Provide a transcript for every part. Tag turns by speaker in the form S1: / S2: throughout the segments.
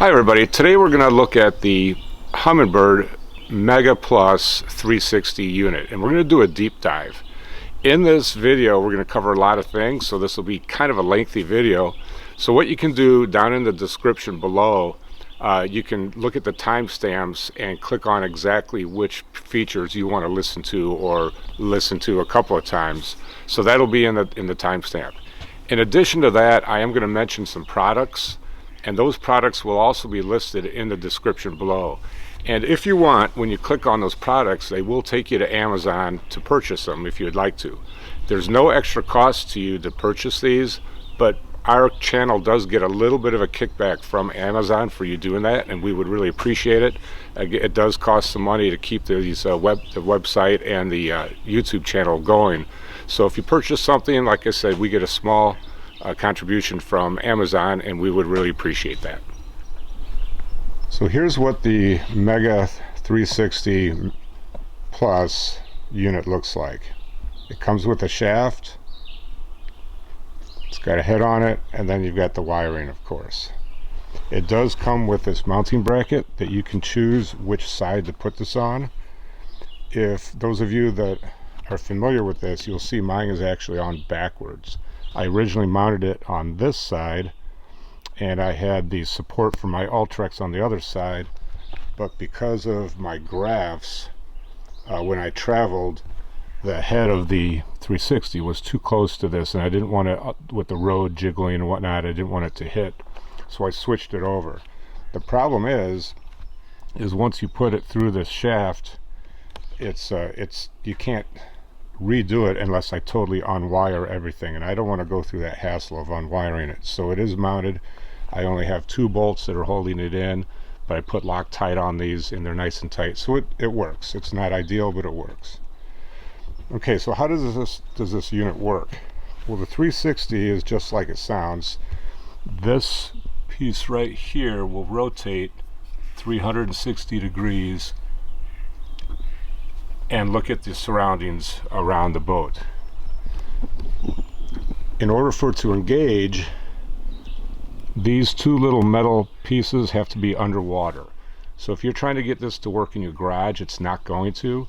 S1: Hi everybody, today we're going to look at the Humminbird Mega Plus 360 unit, and we're going to do a deep dive. In this video we're going to cover a lot of things, so this will be kind of a lengthy video. So what you can do down in the description below, you can look at the timestamps and click on exactly which features you want to listen to or listen to a couple of times. So that'll be in the timestamp. In addition to that, I am going to mention some products, and those products will also be listed in the description below. And if you want, when you click on those products, they will take you to Amazon to purchase them if you'd like to. There's no extra cost to you to purchase these, but our channel does get a little bit of a kickback from Amazon for you doing that, and we would really appreciate it. It does cost some money to keep these the website and the YouTube channel going. So if you purchase something, like I said, we get a small contribution from Amazon, and we would really appreciate that. So here's what the Mega 360 Plus unit looks like. It comes with a shaft, it's got a head on it, and then you've got the wiring, of course. It does come with this mounting bracket that you can choose which side to put this on. If those of you that are familiar with this, you'll see mine is actually on backwards. I originally mounted it on this side, and I had the support for my Ultrex on the other side, but because of my graphs, when I traveled, the head of the 360 was too close to this, and I didn't want it, with the road jiggling and whatnot, I didn't want it to hit, so I switched it over. The problem is once you put it through this shaft, you can't redo it unless I totally unwire everything, and I don't want to go through that hassle of unwiring it. So it is mounted. I only have 2 bolts that are holding it in, but I put Loctite on these and they're nice and tight, so it works. It's not ideal, but it works. Okay, so how does this unit work? Well, the 360 is just like it sounds. This piece right here will rotate 360 degrees and look at the surroundings around the boat. In order for it to engage, these 2 little metal pieces have to be underwater. So if you're trying to get this to work in your garage, it's not going to.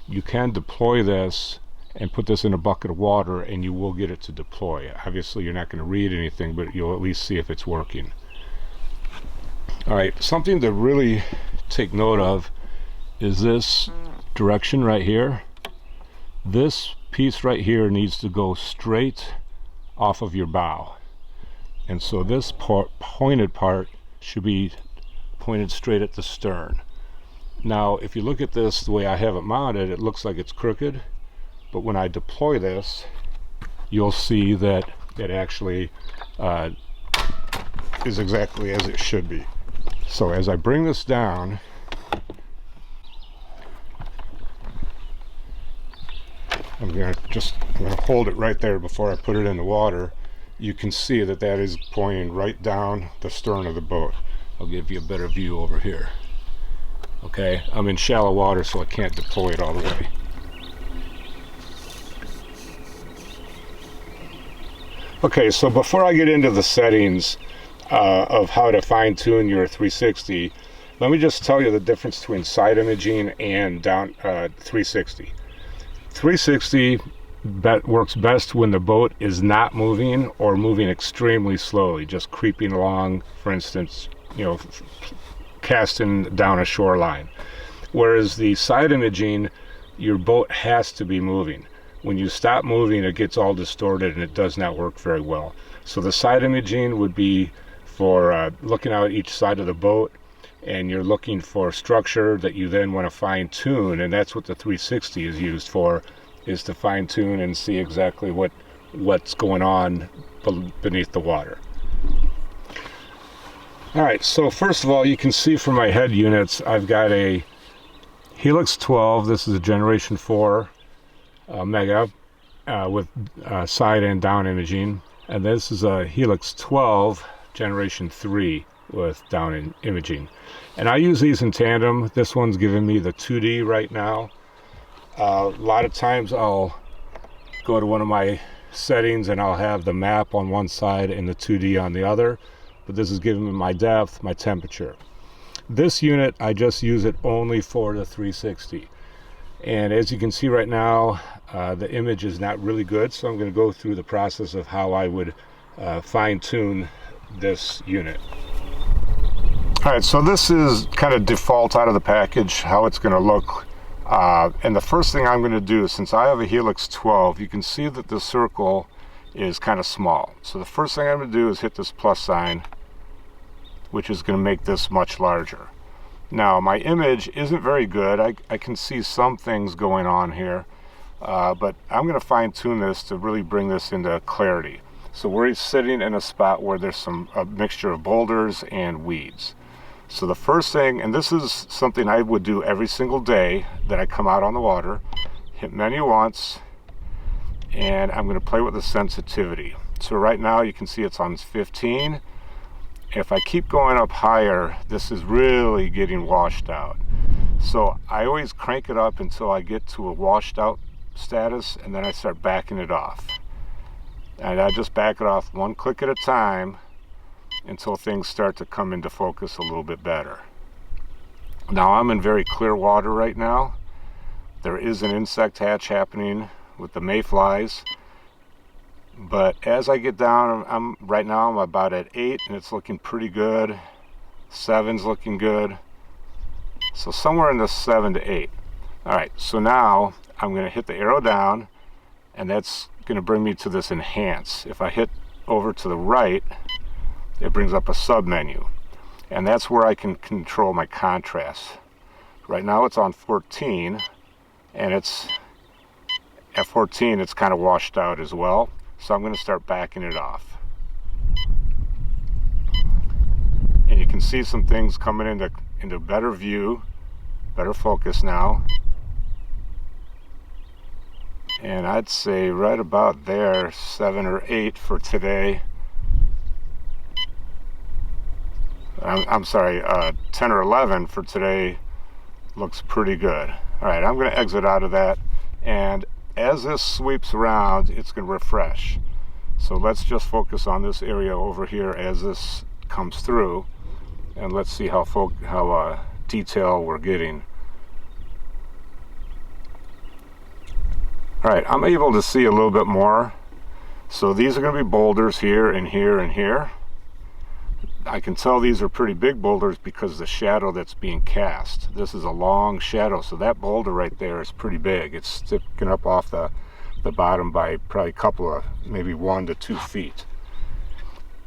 S1: You can deploy this and put this in a bucket of water, and you will get it to deploy. Obviously you're not going to read anything, but you'll at least see if it's working. Alright, something to really take note of is this direction right here. This piece right here needs to go straight off of your bow, and so this pointed part should be pointed straight at the stern. Now if you look at this the way I have it mounted, it looks like it's crooked, but when I deploy this, you'll see that it actually is exactly as it should be. So as I bring this down, I'm going to hold it right there before I put it in the water. You can see that that is pointing right down the stern of the boat. I'll give you a better view over here. Okay, I'm in shallow water, so I can't deploy it all the way. Okay, so before I get into the settings of how to fine-tune your 360, let me just tell you the difference between side imaging and 360. 360 works best when the boat is not moving or moving extremely slowly, just creeping along, for instance, casting down a shoreline. Whereas the side imaging, your boat has to be moving. When you stop moving, it gets all distorted and it does not work very well. So the side imaging would be for looking out each side of the boat, and you're looking for structure that you then want to fine tune, and that's what the 360 is used for, is to fine tune and see exactly what's going on beneath the water. Alright, so first of all, you can see from my head units, I've got a Helix 12. This is a generation 4 Mega with side and down imaging, and this is a Helix 12 generation 3 with down imaging, and I use these in tandem. This one's giving me the 2D right now. A lot of times I'll go to one of my settings and I'll have the map on one side and the 2D on the other, but this is giving me my depth, my temperature. This unit, I just use it only for the 360. And as you can see right now, the image is not really good, so I'm going to go through the process of how I would fine-tune this unit. All right, so this is kind of default out of the package, how it's going to look. And the first thing I'm going to do, since I have a Helix 12, you can see that the circle is kind of small. So the first thing I'm going to do is hit this plus sign, which is going to make this much larger. Now, my image isn't very good. I can see some things going on here, but I'm going to fine-tune this to really bring this into clarity. So we're sitting in a spot where there's a mixture of boulders and weeds. So the first thing, and this is something I would do every single day that I come out on the water, hit menu once, and I'm going to play with the sensitivity. So right now you can see it's on 15. If I keep going up higher, this is really getting washed out. So I always crank it up until I get to a washed out status, and then I start backing it off. And I just back it off one click at a time until things start to come into focus a little bit better. Now I'm in very clear water right now. There is an insect hatch happening with the mayflies, but as I get down, right now I'm about at 8 and it's looking pretty good. 7's looking good. So somewhere in the 7 to 8. Alright, so now I'm going to hit the arrow down, and that's going to bring me to this enhance. If I hit over to the right, it brings up a sub menu, and that's where I can control my contrast. Right now it's on 14, and it's at 14 it's kind of washed out as well, so I'm going to start backing it off. And you can see some things coming into better view, better focus now. And I'd say right about there, 7 or 8 for today. I'm sorry, 10 or 11 for today looks pretty good. Alright, I'm going to exit out of that, and as this sweeps around, it's going to refresh. So let's just focus on this area over here as this comes through, and let's see how detail we're getting. Alright, I'm able to see a little bit more. So these are going to be boulders here and here and here. I can tell these are pretty big boulders because of the shadow that's being cast. This is a long shadow, so that boulder right there is pretty big. It's sticking up off the bottom by probably a couple of, maybe 1 to 2 feet.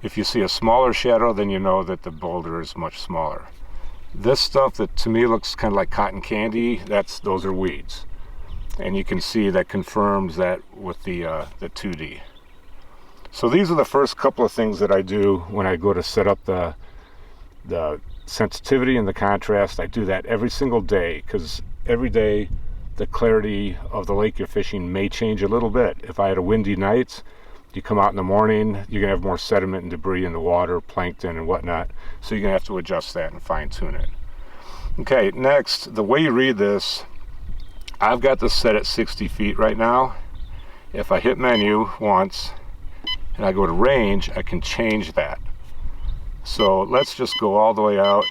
S1: If you see a smaller shadow, then you know that the boulder is much smaller. This stuff that to me looks kind of like cotton candy, those are weeds. And you can see that confirms that with the 2D. So these are the first couple of things that I do when I go to set up the sensitivity and the contrast. I do that every single day, because every day the clarity of the lake you're fishing may change a little bit. If I had a windy night, you come out in the morning, you're going to have more sediment and debris in the water, plankton and whatnot, so you're going to have to adjust that and fine tune it. Okay, next, the way you read this, I've got this set at 60 feet right now. If I hit menu once and I go to range, I can change that. So let's just go all the way out.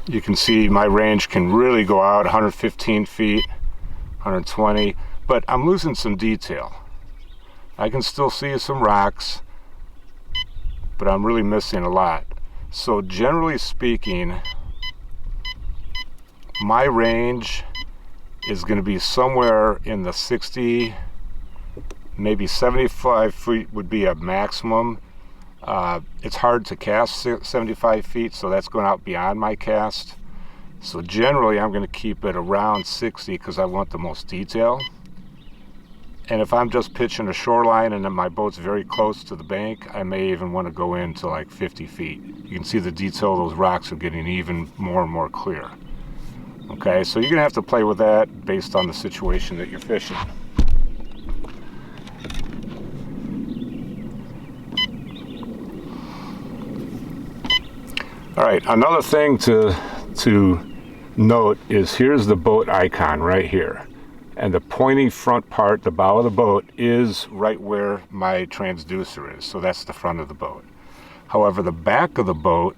S1: You can see my range can really go out 115 feet, 120, but I'm losing some detail. I can still see some rocks, but I'm really missing a lot. So generally speaking, my range is going to be somewhere in the 60, maybe 75 feet would be a maximum. It's hard to cast 75 feet, so that's going out beyond my cast. So generally I'm going to keep it around 60 because I want the most detail. And if I'm just pitching a shoreline and then my boat's very close to the bank, I may even want to go into like 50 feet. You can see the detail of those rocks are getting even more and more clear. Okay, so you're going to have to play with that based on the situation that you're fishing. Alright, another thing to note is here's the boat icon right here. And the pointy front part, the bow of the boat, is right where my transducer is. So that's the front of the boat. However, the back of the boat,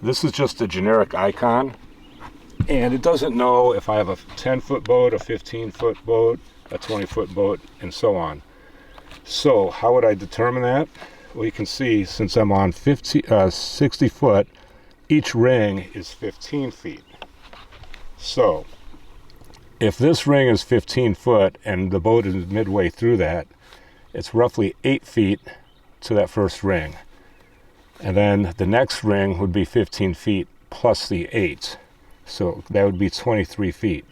S1: this is just a generic icon. And it doesn't know if I have a 10-foot boat, a 15-foot boat, a 20-foot boat, and so on. So how would I determine that? Well, you can see since I'm on 60 foot, each ring is 15 feet. So if this ring is 15 foot and the boat is midway through that, it's roughly 8 feet to that first ring. And then the next ring would be 15 feet plus the 8. So that would be 23 feet.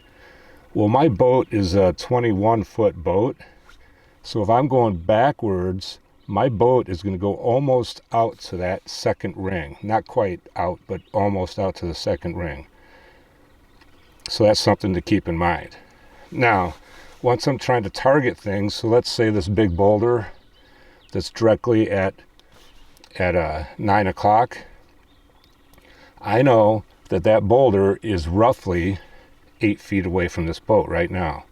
S1: Well, my boat is a 21-foot boat. So if I'm going backwards, my boat is going to go almost out to that second ring. Not quite out, but almost out to the second ring. So that's something to keep in mind. Now, once I'm trying to target things, so let's say this big boulder that's directly at 9 o'clock, I know that boulder is roughly 8 feet away from this boat right now.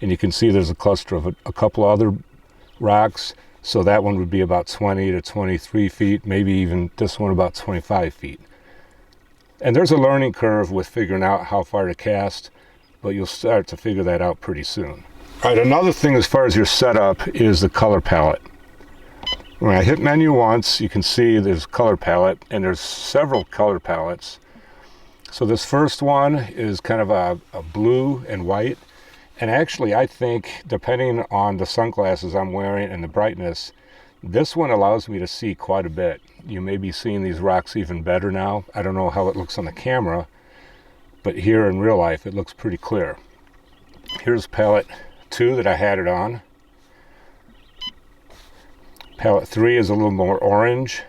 S1: And you can see there's a cluster of a couple other rocks, so that one would be about 20 to 23 feet, maybe even this one about 25 feet. And there's a learning curve with figuring out how far to cast, but you'll start to figure that out pretty soon. All right, another thing as far as your setup is the color palette. When I hit menu once, you can see there's color palette, and there's several color palettes. So this first one is kind of a blue and white. And actually, I think, depending on the sunglasses I'm wearing and the brightness, this one allows me to see quite a bit. You may be seeing these rocks even better now. I don't know how it looks on the camera, but here in real life, it looks pretty clear. Here's palette 2 that I had it on. Palette 3 is a little more orange.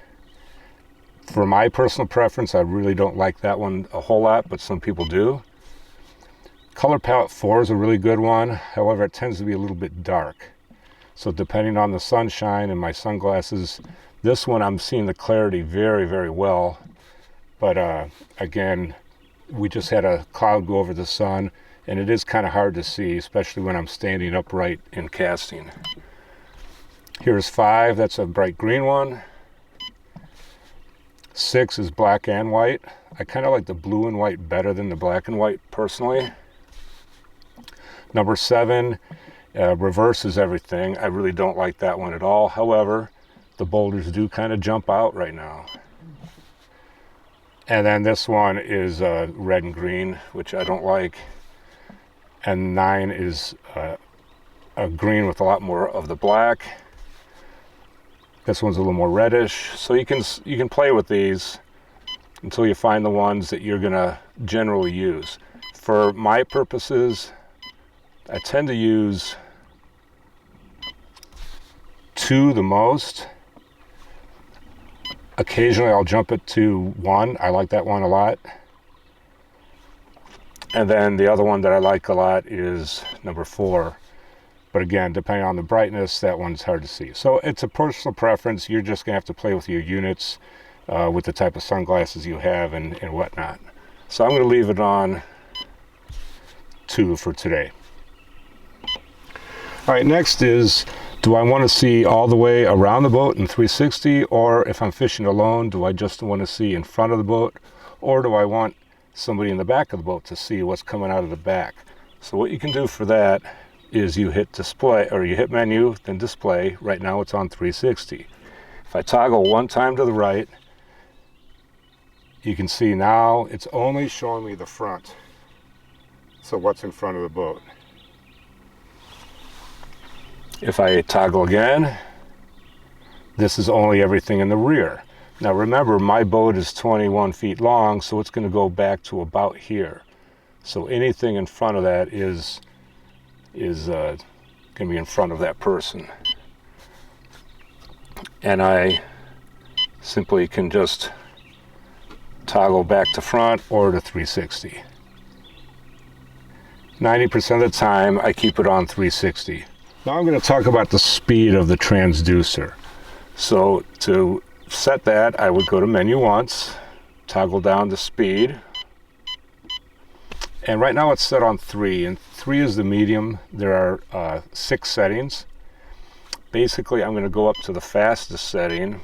S1: For my personal preference, I really don't like that one a whole lot, but some people do. Color palette 4 is a really good one. However, it tends to be a little bit dark. So depending on the sunshine and my sunglasses, this one I'm seeing the clarity very, very well. But again, we just had a cloud go over the sun, and it is kind of hard to see, especially when I'm standing upright in casting. Here's 5, that's a bright green one. 6 is black and white. I kind of like the blue and white better than the black and white personally. Number 7 reverses everything. I really don't like that one at all. However, the boulders do kind of jump out right now. And then this one is red and green, which I don't like. And 9 is a green with a lot more of the black. This one's a little more reddish. So you can play with these until you find the ones that you're gonna generally use. For my purposes, I tend to use 2 the most. Occasionally I'll jump it to 1. I like that one a lot. And then the other one that I like a lot is number 4. But again, depending on the brightness, that one's hard to see. So it's a personal preference. You're just gonna have to play with your units, with the type of sunglasses you have and whatnot. So I'm gonna leave it on 2 for today. All right, next is, do I want to see all the way around the boat in 360, or if I'm fishing alone, do I just want to see in front of the boat, or do I want somebody in the back of the boat to see what's coming out of the back? So what you can do for that is you hit display, or you hit menu, then display. Right now it's on 360. If I toggle one time to the right, you can see now it's only showing me the front. So what's in front of the boat. If I toggle again, this is only everything in the rear. Now remember, my boat is 21 feet long, so it's going to go back to about here. So anything in front of that is going to be in front of that person. And I simply can just toggle back to front or to 360. 90% of the time, I keep it on 360. Now I'm going to talk about the speed of the transducer. So to set that, I would go to menu once, toggle down to speed, And right now it's set on 3, and 3 is the medium. There are 6 settings. Basically, I'm going to go up to the fastest setting,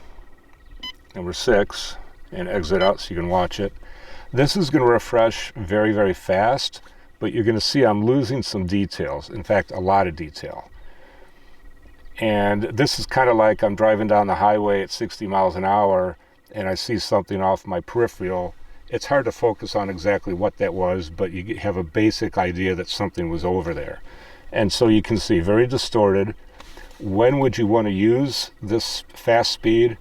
S1: number 6, and exit out so you can watch it. This is going to refresh very, very fast, but you're going to see I'm losing some details. In fact, a lot of detail. And this is kind of like I'm driving down the highway at 60 miles an hour and I see something off my peripheral. It's hard to focus on exactly what that was, but you have a basic idea that something was over there. And so you can see very distorted. When would you want to use this fast speed?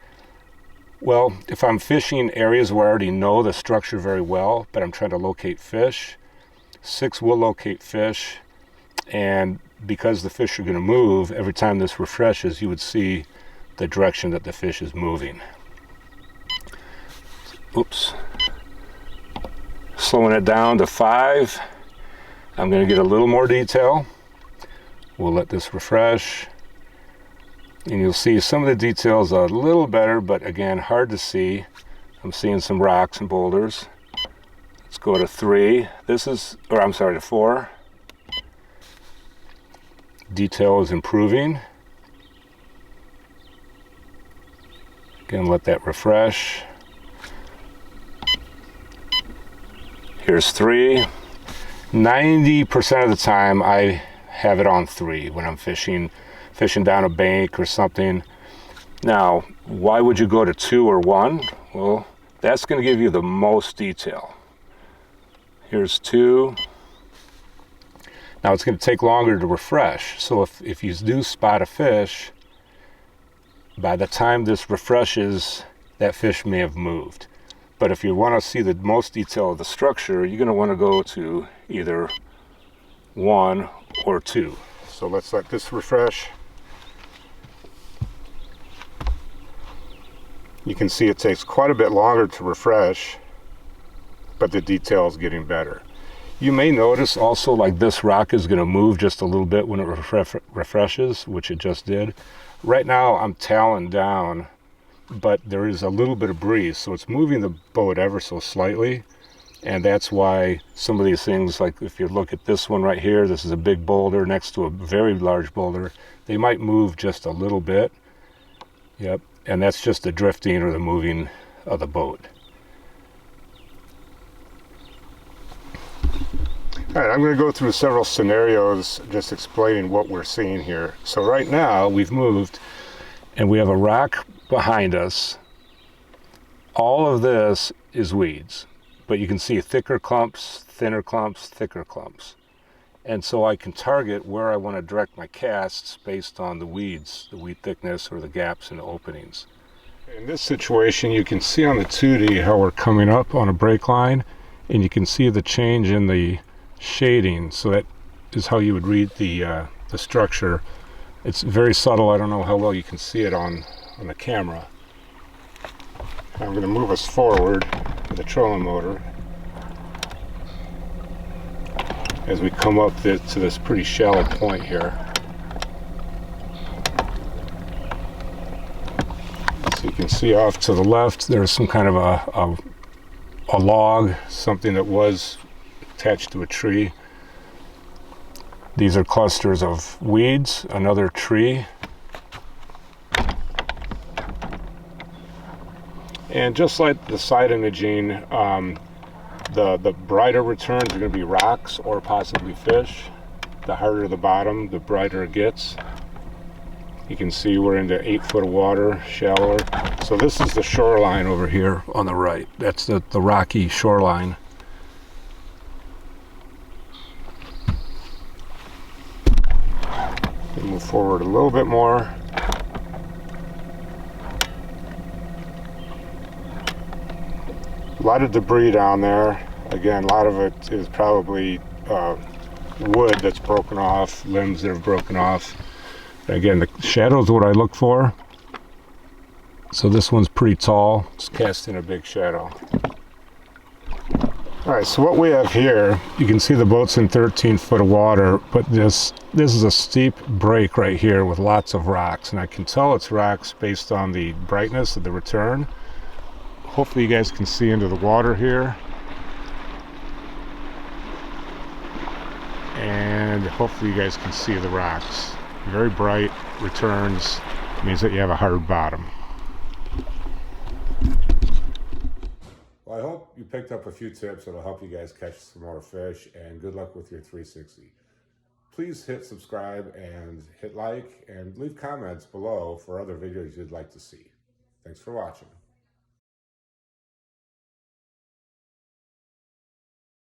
S1: Well, if I'm fishing areas where I already know the structure very well, but I'm trying to locate fish, 6 will locate fish. And because the fish are going to move, every time this refreshes, you would see the direction that the fish is moving. Oops. Slowing it down to 5. I'm going to get a little more detail. We'll let this refresh. And you'll see some of the details a little better, but again, hard to see. I'm seeing some rocks and boulders. Let's go to 3. To 4. Detail is improving. Again, let that refresh. Here's 3. 90% of the time I have it on 3 when I'm fishing down a bank or something. Now, why would you go to 2 or 1? Well, that's going to give you the most detail. Here's 2. Now it's going to take longer to refresh. So if you do spot a fish, by the time this refreshes, that fish may have moved. But if you want to see the most detail of the structure, you're going to want to go to either 1 or 2. So let's let this refresh. You can see it takes quite a bit longer to refresh, but the detail is getting better. You may notice also like this rock is going to move just a little bit when it refreshes, which it just did. Right now I'm talon down, but there is a little bit of breeze, so it's moving the boat ever so slightly. And that's why some of these things, like if you look at this one right here, this is a big boulder next to a very large boulder, they might move just a little bit. Yep, and that's just the drifting or the moving of the boat. All right, I'm going to go through several scenarios just explaining what we're seeing here. So right now we've moved and we have a rock behind us. All of this is weeds, but you can see thicker clumps, thinner clumps, thicker clumps. And so I can target where I want to direct my casts based on the weeds, the weed thickness or the gaps in the openings. In this situation, you can see on the 2D how we're coming up on a break line, and you can see the change in the shading. So that is how you would read the structure. It's very subtle. I don't know how well you can see it on the camera. I'm going to move us forward with the trolling motor as we come up to this pretty shallow point here. So you can see off to the left there's some kind of a log, something that was attached to a tree. These are clusters of weeds, another tree. And just like the side imaging, the brighter returns are going to be rocks or possibly fish. The harder the bottom, the brighter it gets. You can see we're into 8 foot of water, shallower. So this is the shoreline over here on the right. That's the rocky shoreline. Move forward a little bit more. A lot of debris down there. Again, a lot of it is probably wood that's broken off, limbs that have broken off. Again, the shadow is what I look for. So this one's pretty tall. It's casting a big shadow. All right, so what we have here, you can see the boat's in 13 foot of water, but this is a steep break right here with lots of rocks, and I can tell it's rocks based on the brightness of the return. Hopefully you guys can see into the water here. hopefully you guys can see the rocks. Very bright, returns, means that you have a hard bottom. Well, I hope you picked up a few tips that'll help you guys catch some more fish, and good luck with your 360. Please hit subscribe and hit like and leave comments below for other videos you'd like to see. Thanks for watching.